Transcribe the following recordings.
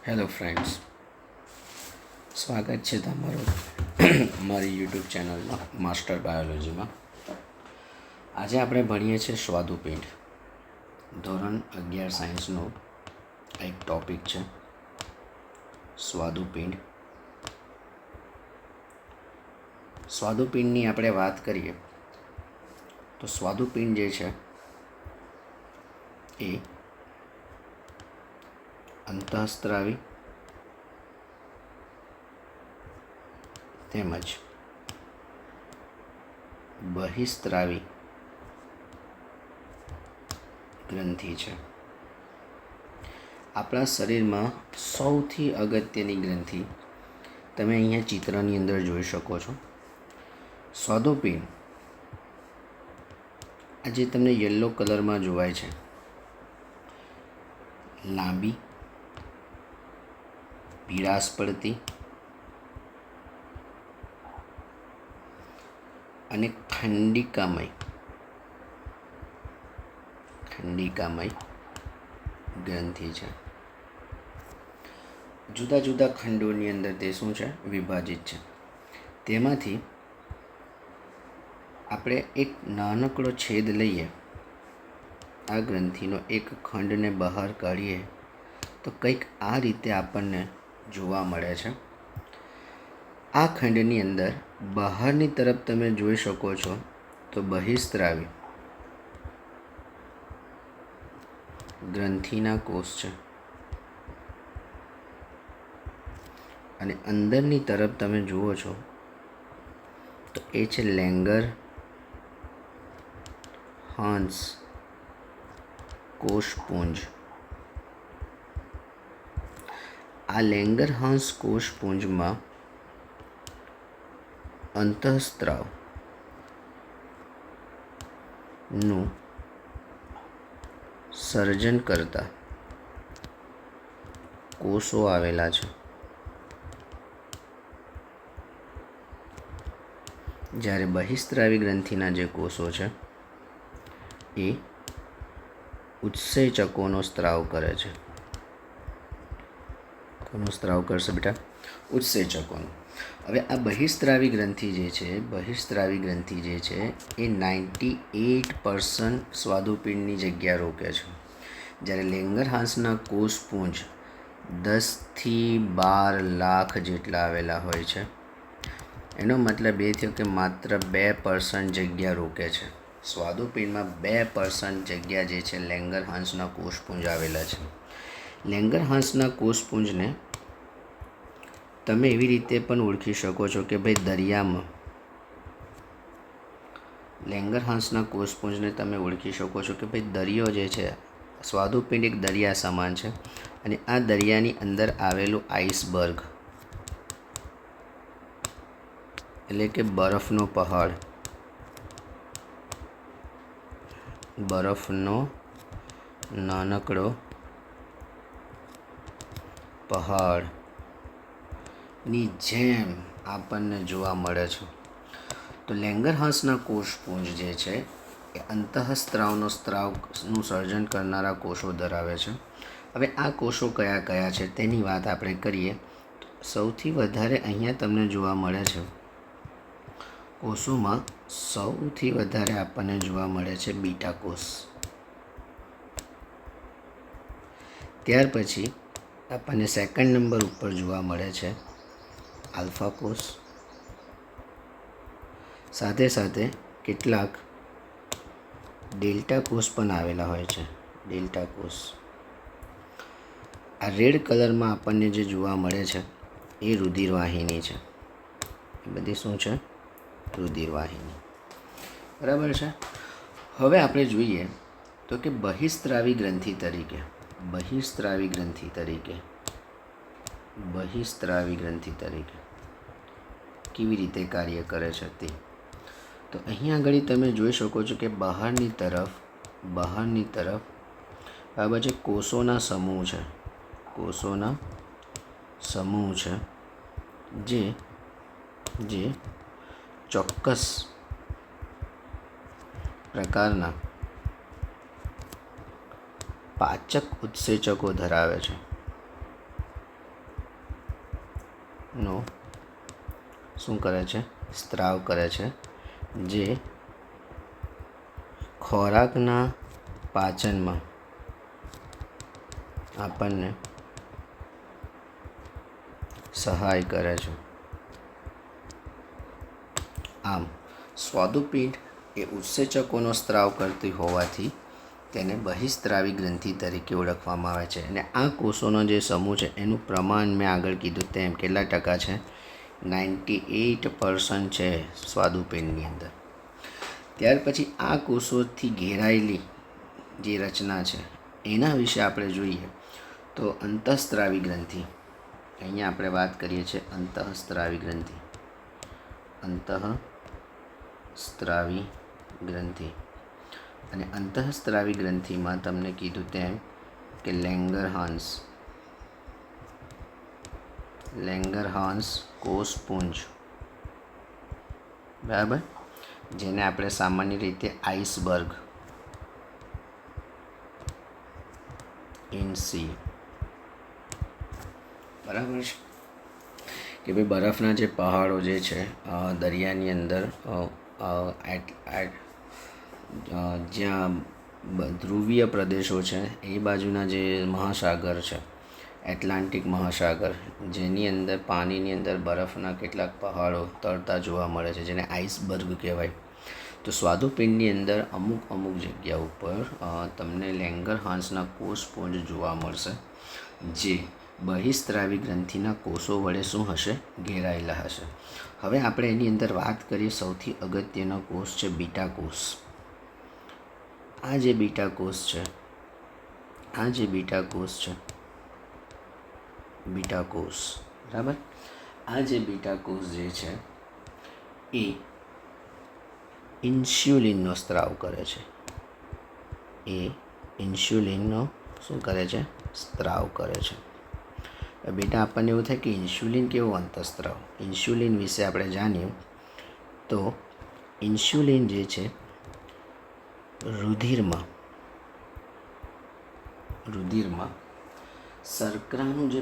Hello friends, સ્વાગત છે તમારું અમારી યુટ્યુબ ચેનલમાં માસ્ટર બાયોલોજીમાં. આજે આપણે ભણીએ છીએ સ્વાદુપિંડ. ધોરણ 11 સાયન્સનો એક ટૉપિક છે સ્વાદુપિંડ. સ્વાદુપિંડની આપણે વાત કરીએ તો સ્વાદુપિંડ જે છે એ અંતઃસ્ત્રાવી તેમજ બહિસ્ત્રાવી ગ્રંથિ છે. આપણા શરીરમાં સૌથી અગત્યની ગ્રંથિ તમે અહીંયા ચિત્રની અંદર જોઈ શકો છો. સ્વાદુપિંડ આ જે તમને યલો કલરમાં જોવાય છે, લાંબી, પીળાશ પડતી અને ખંડિકામય ગ્રંથિ છે. જુદા જુદા ખંડોની અંદર તે શું છે? વિભાજિત છે. તેમાંથી આપણે એક નાનકડો છેદ લઈએ, આ ગ્રંથિનો એક ખંડને બહાર કાઢીએ તો કંઈક આ રીતે આપણને જોવા મળે છે. આ ખંડની અંદર બહારની તરફ તમે જોઈ શકો છો તો બહિસ્ત્રાવી ગ્રંથિના કોષ છે અને અંદરની તરફ તમે જુઓ છો તો એ છે લેંગરહાન્સ કોષપુંજ. આ લેંગરહાન્સ કોષપુંજમાં અંતઃસ્ત્રાવનું સર્જન કરતા કોષો આવેલા છે. જ્યારે બહિસ્ત્રાવી ગ્રંથિના જે કોષો છે એ ઉત્સેચકોનો સ્ત્રાવ કરે છે. કોનો સ્ત્રાવ કરશે બેટા? ઉત્સેચકોનો. હવે આ બહિસ્ત્રાવી ગ્રંથિ જે છે એ 98% સ્વાદુપિંડની જગ્યા રોકે છે. જ્યારે લેંગરહાન્સના કોષપુંજ 10થી 12 લાખ જેટલા આવેલા હોય છે. એનો મતલબ એ થયો કે માત્ર 2% જગ્યા રોકે છે. સ્વાદુપિંડમાં 2% જગ્યા જે છે લેંગરહાન્સના કોષપુંજ આવેલા છે. લેંગરહાન્સના કોષપુંજને તમે એવી રીતે પણ ઓળખી શકો છો કે ભાઈ દરિયામાં લેંગરહાન્સના કોષપુંજને તમે ઓળખી શકો છો કે ભાઈ દરિયો જે છે, સ્વાદુપિંડ એક દરિયા સમાન છે અને આ દરિયાની અંદર આવેલું આઈસબર્ગ એટલે કે બરફનો પહાડ, બરફનો નાનકડો પહાડની જેમ આપણને જોવા મળે છે. તો લેંગરહાન્સના કોષપુંજ જે છે એ અંતઃસ્ત્રાવનું સર્જન કરનારા કોષો ધરાવે છે. હવે આ કોષો કયા કયા છે તેની વાત આપણે કરીએ. સૌથી વધારે અહીંયા તમને જોવા મળે છે, કોષોમાં સૌથી વધારે આપણને જોવા મળે છે બીટા કોષ. ત્યાર પછી આપણને સેકન્ડ નંબર ઉપર જોવા મળે છે આલ્ફા કોષ. સાથે સાથે કેટલાક ડેલ્ટા કોષ પણ આવેલા હોય છે. ડેલ્ટા કોષ આ રેડ કલરમાં આપણને જે જોવા મળે છે એ રુધિરવાહિની છે. એ બધી શું છે? રુધિરવાહિની. બરાબર છે. હવે આપણે જોઈએ તો કે બહિસ્ત્રાવી ગ્રંથિ તરીકે કેવી રીતે કાર્ય કરે છે તે. તો અહીંયા આગળ તમે જોઈ શકો છો કે બહારની તરફ બરાબર છે કોષોના સમૂહ છે જે ચોક્કસ પ્રકારના પાચક ઉત્સેચકો ધરાવે છે. નો શું કરે છે? સ્ત્રાવ કરે છે, જે ખોરાકના પાચનમાં આપણને સહાય કરે છે. આમ સ્વાદુપિંડ એ ઉત્સેચકોનો સ્ત્રાવ કરતી હોવાથી તેને બહિસ્ત્રાવી ગ્રંથિ તરીકે ઓળખવામાં આવે છે. અને આ કોષોનો જે સમૂહ છે એનું પ્રમાણ મેં આગળ કીધું તેમ કેટલા ટકા છે? 98% છે સ્વાદુપિંડની અંદર. ત્યાર પછી આ કોષોથી ઘેરાયેલી જે રચના છે એના વિશે આપણે જોઈએ તો અંતઃસ્ત્રાવી ગ્રંથિ. અહીંયા આપણે વાત કરીએ છીએ અંતઃસ્ત્રાવી ગ્રંથિ. અંતઃસ્ત્રાવી ગ્રંથિ. અને અંતઃસ્ત્રાવી ગ્રંથિમાં તમને કીધું તેમ કે લેંગરહાન્સ કોષપુંજ, બરાબર, જેને આપણે સામાન્ય રીતે આઈસબર્ગ ઇન સી, બરાબર છે, કે ભાઈ બરફના જે પહાડો જે છે દરિયાની અંદર જ્યાં ધ્રુવીય પ્રદેશો છે એ બાજુના જે મહાસાગર છે, એટલાન્ટિક મહાસાગર, જેની અંદર પાણીની અંદર બરફના કેટલાક પહાડો તરતા જોવા મળે છે, જેને આઈસબર્ગ કહેવાય. તો સ્વાદુપિંડની અંદર અમુક જગ્યા ઉપર તમને લેંગરહાન્સના કોષપુંજ જોવા મળશે, જે બહિસ્ત્રાવી ગ્રંથિના કોષો વડે શું હશે? ઘેરાયેલા હશે. હવે આપણે એની અંદર વાત કરીએ, સૌથી અગત્યનો કોષ છે બીટા કોષ. આ જે બીટા કોષ છે, બરાબર, આ જે બીટા કોષ જે છે એ ઇન્સ્યુલિનનો સ્ત્રાવ કરે છે. શું કરે છે? સ્ત્રાવ કરે છે. બેટા આપણને એવું થાય કે ઇન્સ્યુલિન કેવો અંતઃસ્ત્રાવ? ઇન્સ્યુલિન વિશે આપણે જાણીએ તો ઇન્સ્યુલિન જે છે રુધિરમાં શર્કરાનું જે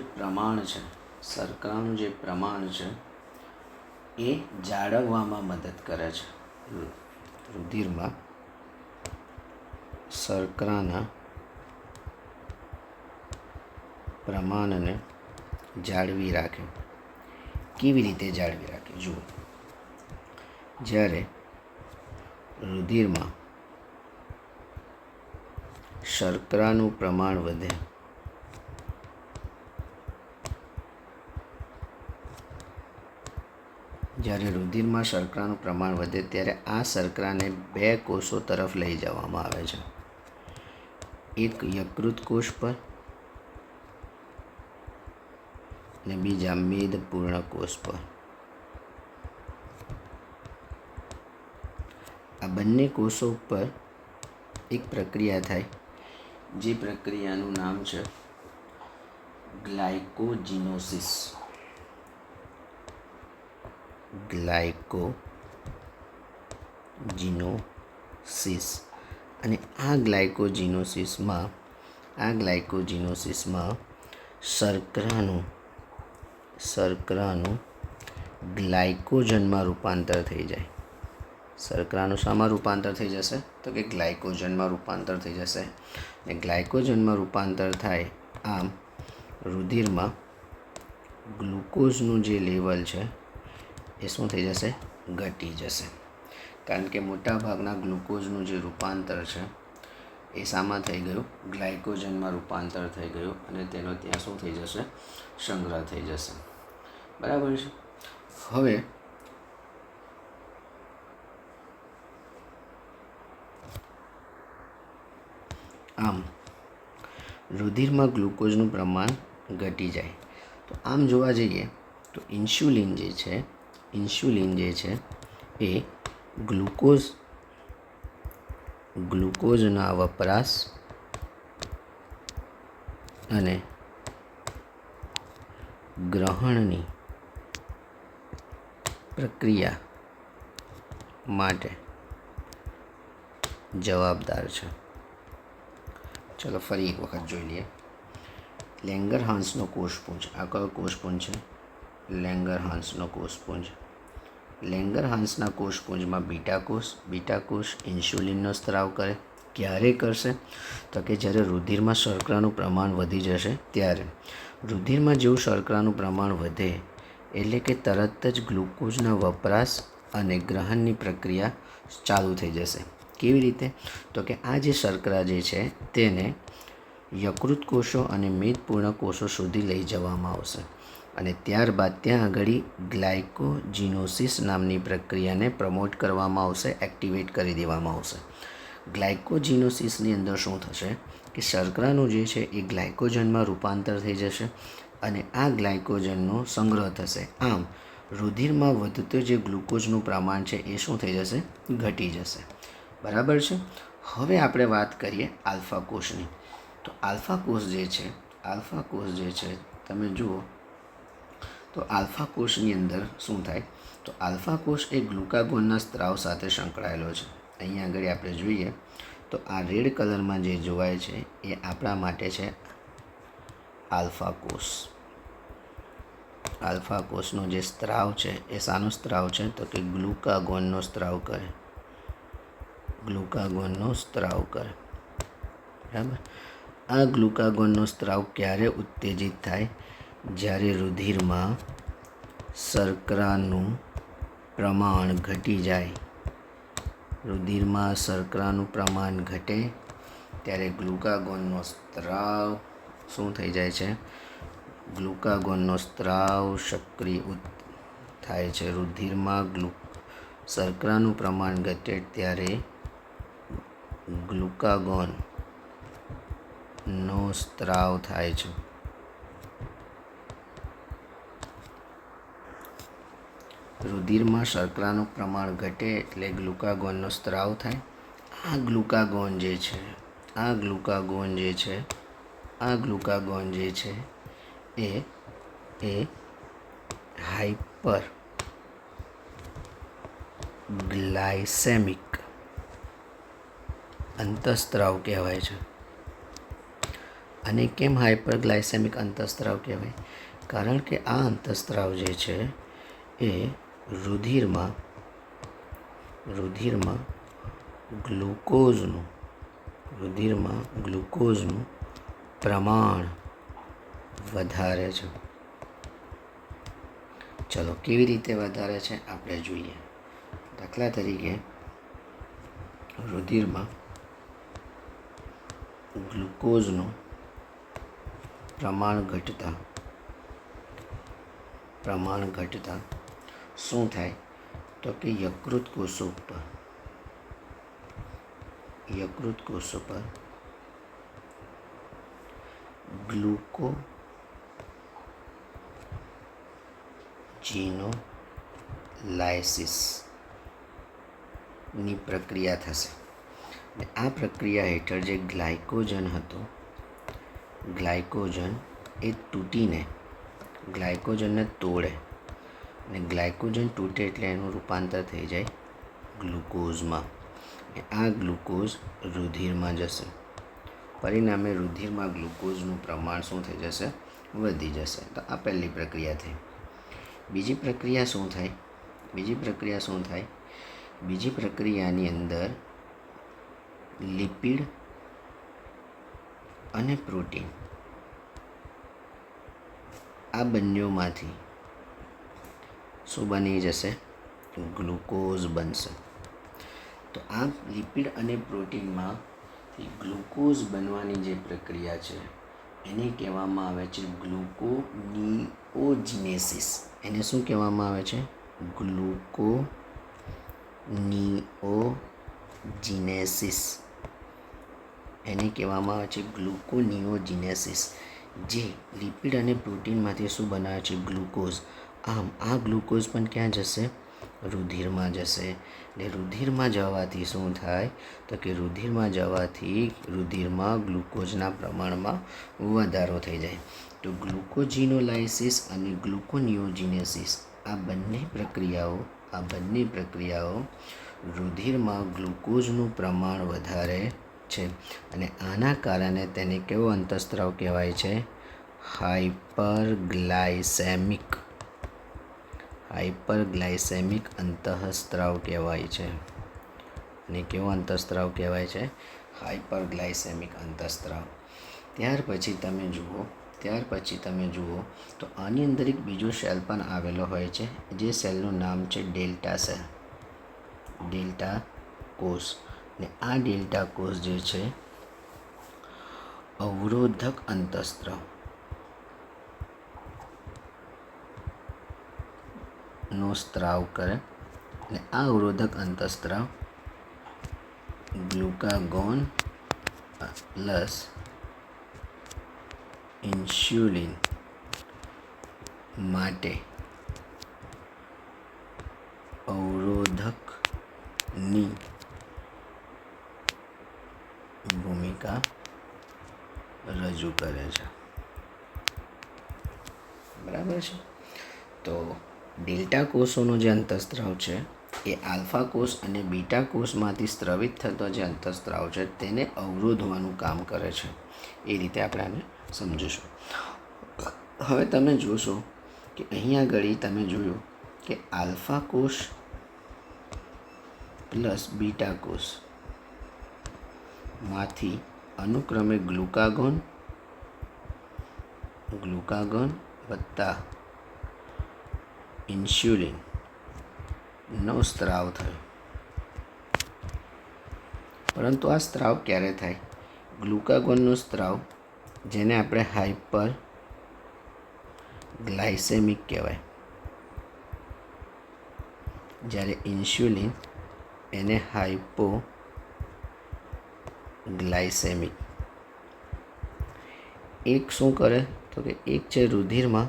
પ્રમાણ છે એ જાળવવામાં મદદ કરે છે. રુધિરમાં શર્કરાના પ્રમાણને જાળવી રાખે. કેવી રીતે જાળવી રાખે? જુઓ, જ્યારે રુધિરમાં શર્કરાનું પ્રમાણ વધે ત્યારે આ શર્કરાને બે કોષો તરફ લઈ જવામાં આવે છે. એક યકૃત કોષ પર અને બીજા મેદપૂર્ણ કોષ પર. આ બંને કોષો પર એક પ્રક્રિયા થાય, જે પ્રક્રિયાનું નામ છે ગ્લાયકોજીનોસિસ. અને આ ગ્લાયકોજીનોસિસમાં શર્કરાનું ગ્લાયકોજનમાં રૂપાંતર થઈ જાય. શર્કરાનું શામાં રૂપાંતર થઈ જશે? તો કે ગ્લાયકોજનમાં રૂપાંતર થઈ જશે. અને ગ્લાયકોજનમાં રૂપાંતર થાય, આમ રુધિરમાં ગ્લુકોઝનું જે લેવલ છે એ શું થઈ જશે? ઘટી જશે. કારણ કે મોટાભાગના ગ્લુકોઝનું જે રૂપાંતર છે એ શામાં થઈ ગયું? ગ્લાયકોજનમાં રૂપાંતર થઈ ગયું, અને તેનો ત્યાં શું થઈ જશે? સંગ્રહ થઈ જશે. બરાબર છે. હવે આમ રુધિરમાં ગ્લુકોઝનું પ્રમાણ ઘટી જાય. તો આમ જોવા જઈએ તો ઇન્સ્યુલિન જે છે એ ગ્લુકોઝના વપરાશ અને ગ્રહણની પ્રક્રિયા માટે જવાબદાર છે. ચલો ફરી એક વખત જોઈ લઈએ. લેંગરહાન્સનો કોષપુંજ. આ કયો કોષપુંજ છે? લેંગરહાન્સનો કોષપુંજ. લેંગરહાન્સના કોષપુંજમાં બીટા કોષ ઇન્સ્યુલિનનો સ્ત્રાવ કરે. ક્યારે કરશે? તો કે જ્યારે રુધિરમાં શર્કરાનું પ્રમાણ વધી જશે ત્યારે. રુધિરમાં જેવું શર્કરાનું પ્રમાણ વધે એટલે કે તરત જ ગ્લુકોઝના વપરાશ અને ગ્રહણની પ્રક્રિયા ચાલુ થઈ જશે. કેવી રીતે? તો કે આ જે શર્કરા જે છે તેને યકૃત કોષો અને મેદપૂર્ણ કોષો સુધી લઈ જવામાં આવશે અને ત્યારબાદ ત્યાં આગળ ગ્લાયકોજીનોસિસ નામની પ્રક્રિયાને પ્રમોટ કરવામાં આવશે, એક્ટિવેટ કરી દેવામાં આવશે. ગ્લાયકોજીનોસિસની અંદર શું થશે કે શર્કરાનું જે છે એ ગ્લાયકોજનમાં રૂપાંતર થઈ જશે અને આ ગ્લાયકોજનનો સંગ્રહ થશે. આમ રુધિરમાં વધતું જે ગ્લુકોઝનું પ્રમાણ છે એ શું થઈ જશે? ઘટી જશે. બરાબર છે. હવે આપણે વાત કરીએ આલ્ફા કોષની. તો આલ્ફા કોષ જે છે તમે જુઓ તો આલ્ફા કોષની અંદર શું થાય? તો આલ્ફા કોષ એ ગ્લુકાગોનના સ્ત્રાવ સાથે સંકળાયેલો છે. અહીંયા આગળ આપણે જોઈએ તો આ રેડ કલરમાં જે જોવાય છે એ આપણા માટે છે આલ્ફા કોષ. આલ્ફા કોષનો જે સ્ત્રાવ છે એ શાનો સ્ત્રાવ છે? તો કે ગ્લુકાગોનનો સ્ત્રાવ કરે. ગ્લુકાગોનનો સ્ત્રાવ કરે. બરાબર. આ ગ્લુકાગોનનો સ્ત્રાવ ક્યારે ઉત્તેજિત થાય? જ્યારે રુધિરમાં શર્કરાનું પ્રમાણ ઘટી જાય. રુધિરમાં શર્કરાનું પ્રમાણ ઘટે ત્યારે ગ્લુકાગોનનો સ્ત્રાવ શું થઈ જાય છે? ગ્લુકાગોનનો સ્ત્રાવ સક્રિય થાય છે. રુધિરમાં શર્કરાનું પ્રમાણ ઘટે ત્યારે ગ્લુકાગોનનો સ્ત્રાવ થાય છે. રુધિરમાં શર્કરાનું પ્રમાણ ઘટે એટલે ગ્લુકાગોનનો સ્ત્રાવ થાય. આ ગ્લુકાગોન જે છે એ હાઇપર ગ્લાયસેમિક અંતઃસ્ત્રાવ કહેવાય છે. અને કેમ હાઇપરગ્લાયસેમિક અંતઃસ્ત્રાવ કહેવાય? કારણ કે આ અંતઃસ્ત્રાવ જે છે એ રુધિરમાં ગ્લુકોઝનું પ્રમાણ વધારે છે. ચલો કેવી રીતે વધારે છે આપણે જોઈએ. દાખલા તરીકે રુધિરમાં ગ્લુકોઝનું પ્રમાણ ઘટતા શું થાય? તો કે યકૃત કોષો પર ગ્લુકોજીનોલાયસિસની પ્રક્રિયા થશે. આ પ્રક્રિયા હેઠળ જે ગ્લાયકોજન એ તૂટીને ગ્લાયકોજનને તોડે અને ગ્લાયકોજન તૂટે એટલે એનું રૂપાંતર થઈ જાય ગ્લુકોઝમાં. આ ગ્લુકોઝ રુધિરમાં જશે. પરિણામે રુધિરમાં ગ્લુકોઝનું પ્રમાણ શું થઈ જશે? વધી જશે. તો આ પહેલી પ્રક્રિયા થઈ. બીજી પ્રક્રિયા શું થાય? બીજી પ્રક્રિયાની અંદર લિપિડ અને પ્રોટીન આ બંનેમાંથી શું બની જશે? ગ્લુકોઝ બનશે. તો આ લિપિડ અને પ્રોટીનમાંથી ગ્લુકોઝ બનવાની જે પ્રક્રિયા છે એને કહેવામાં આવે છે ગ્લુકોનિઓજીનેસિસ. એને શું કહેવામાં આવે છે? ગ્લુકોનિઓજીનેસિસ. એને કહેવામાં આવે છે ગ્લુકોનિઓજીનેસિસ. જે લિપિડ અને પ્રોટીનમાંથી શું બનાવે છે? ગ્લુકોઝ. આમ આ ગ્લુકોઝ પણ ક્યાં જશે? રુધિરમાં જશે. એટલે રુધિરમાં જવાથી શું થાય? તો કે રુધિરમાં ગ્લુકોઝના પ્રમાણમાં વધારો થઈ જાય. તો ગ્લુકોજીનોલાયસિસ અને ગ્લુકોનિયોજીનેસિસ આ બંને પ્રક્રિયાઓ રુધિરમાં ગ્લુકોઝનું પ્રમાણ વધારે છે અને આના કારણે તેને કેવો અંતઃસ્ત્રાવ કહેવાય છે? હાઇપરગ્લાયસેમિક હાઇપરગ્લાયસેમિક અંતઃસ્ત્રાવ કહેવાય છે. અને કેવો અંતઃસ્ત્રાવ કહેવાય છે? હાઇપરગ્લાયસેમિક અંતઃસ્ત્રાવ. ત્યાર પછી તમે જુઓ તો આની અંદર એક બીજો સેલ પણ આવેલો હોય છે, જે સેલનું નામ છે ડેલ્ટા સેલ, ડેલ્ટા કોષ. ને આ ડેલ્ટા કોષ જે છે અવરોધક અંતઃસ્ત્રાવ નો સ્ત્રાવ કરે. અને આ અવરોધક અંતઃસ્ત્રાવ ગ્લુકાગોન પ્લસ ઇન્સ્યુલિન માટે અવરોધકની ભૂમિકા રજૂ કરે છે. બરાબર છે. તો ડેલ્ટા કોષોનો જે અંતઃસ્ત્રાવ છે એ આલ્ફા કોષ અને બીટા કોષમાંથી સ્ત્રવિત થતો જે અંતઃસ્ત્રાવ છે તેને અવરોધવાનું કામ કરે છે. એ રીતે આપણે આને સમજીશું. હવે તમે જોશો કે અહીંયા આગળ તમે જોયું કે આલ્ફા કોષ પ્લસ બીટા કોષમાંથી અનુક્રમે ગ્લુકાગોન વત્તા ઇન્સ્યુલિનનો સ્ત્રાવ થયો. પરંતુ આ સ્ત્રાવ ક્યારે થાય? ગ્લુકાગોનનો સ્ત્રાવ, જેને આપણે હાઇપર ગ્લાયસેમિક કહેવાય, જ્યારે ઇન્સ્યુલિન એને હાઇપોગ્લાયસેમિક. એક શું કરે તો કે એક છે રુધિરમાં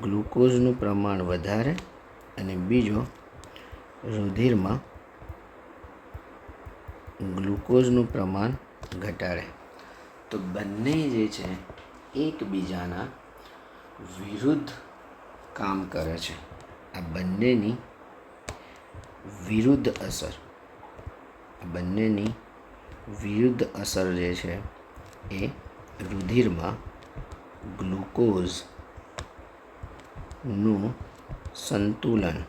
ગ્લુકોઝનું પ્રમાણ વધારે અને બીજો રુધિરમાં ગ્લુકોઝનું પ્રમાણ ઘટાડે. તો બંને જે છે એકબીજાના વિરુદ્ધ કામ કરે છે. આ બંનેની વિરુદ્ધ અસર જે છે એ રુધિરમાં ગ્લુકોઝનું સંતુલન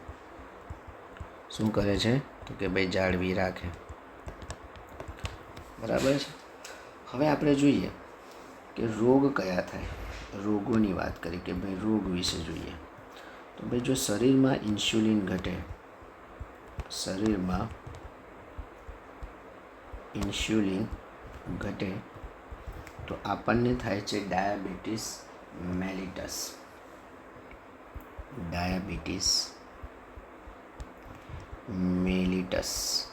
શું કરે છે તો કે ભાઈ જાળવી રાખે. બરાબર છે. હવે આપણે જોઈએ કે રોગ કયા થાય. રોગોની વાત કરી કે ભાઈ રોગ વિશે જોઈએ તો ભાઈ જો શરીરમાં ઇન્સ્યુલિન ઘટે, તો આપણને થાય છે ડાયાબિટીસ મેલિટસ.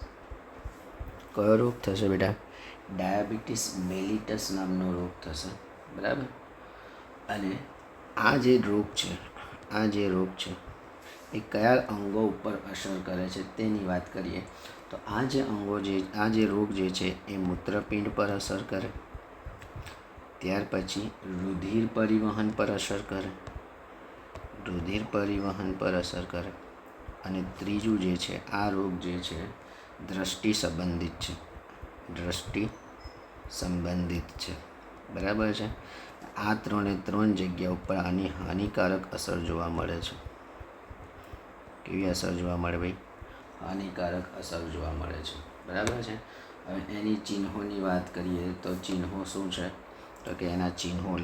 કયો રોગ થશે બેટા? ડાયાબિટીસ મેલિટસ નામનો રોગ થશે. બરાબર. અને આ જે રોગ છે એ કયા અંગો ઉપર અસર કરે છે તેની વાત કરીએ તો આ જે રોગ જે છે એ મૂત્રપિંડ પર અસર કરે, ત્યાર પછી રુધિર પરિવહન પર અસર કરે, અને ત્રીજું જે છે આ રોગ જે છે દ્રષ્ટિ સંબંધિત છે. બરાબર છે. આ 3 જગ્યા ઉપર આની હાનિકારક અસર જોવા મળે છે. કેવી અસર જોવા મળે ભાઈ? હાનિકારક અસર જોવા મળે છે. બરાબર છે. હવે એની ચિહ્નોની વાત કરીએ તો ચિહ્નો શું છે તો કે એના ચિહ્નો,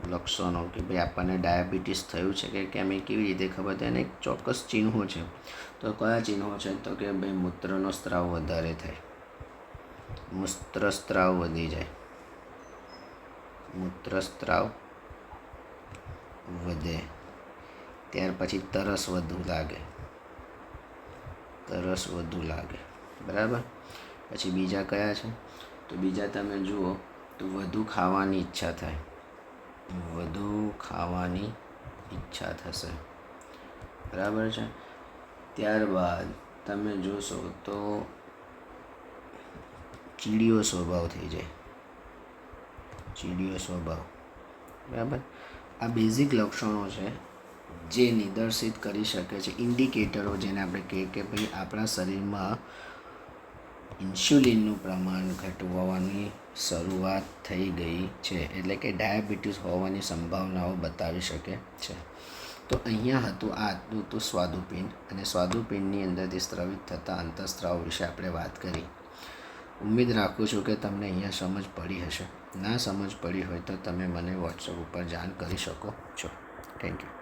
લક્ષણો કે ભાઈ આપણને ડાયાબિટીસ થયું છે કે કેમ એ કેવી રીતે ખબર? તો એને એક ચોક્કસ ચિહ્નો છે. તો કયા ચિહ્નો છે તો કે ભાઈ મૂત્રનો સ્ત્રાવ વધારે થાય, મૂત્રસ્ત્રાવ વધી જાય, મૂત્રસ્ત્રાવ વધે, ત્યાર પછી તરસ વધુ લાગે. બરાબર. પછી બીજા કયા છે તો બીજા તમે જુઓ તો વધુ ખાવાની ઈચ્છા થશે. બરાબર છે. ત્યારબાદ તમે જોશો તો ચીડિયો સ્વભાવ થઈ જાય. બરાબર. આ બેઝિક લક્ષણો છે જે નિદર્શિત કરી શકે છે, ઇન્ડિકેટરો જેને આપણે કહીએ કે ભાઈ આપણા શરીરમાં ઇન્સ્યુલિનનું પ્રમાણ ઘટવાની શરૂઆત થઈ ગઈ છે, એટલે કે ડાયાબિટીસ હોવાની સંભાવનાઓ બતાવી શકે છે. તો અહીંયા હતું આ હતું તો સ્વાદુપિંડ, અને સ્વાદુપિંડની અંદરથી સ્ત્રવિત થતા અંતઃસ્ત્રાવ વિશે આપણે વાત કરી. ઉમ્મીદ રાખું છું કે તમને અહીંયા સમજ પડી હશે. ના સમજ પડી હોય તો તમે મને વોટ્સઅપ ઉપર જાણ કરી શકો છો. Thank you.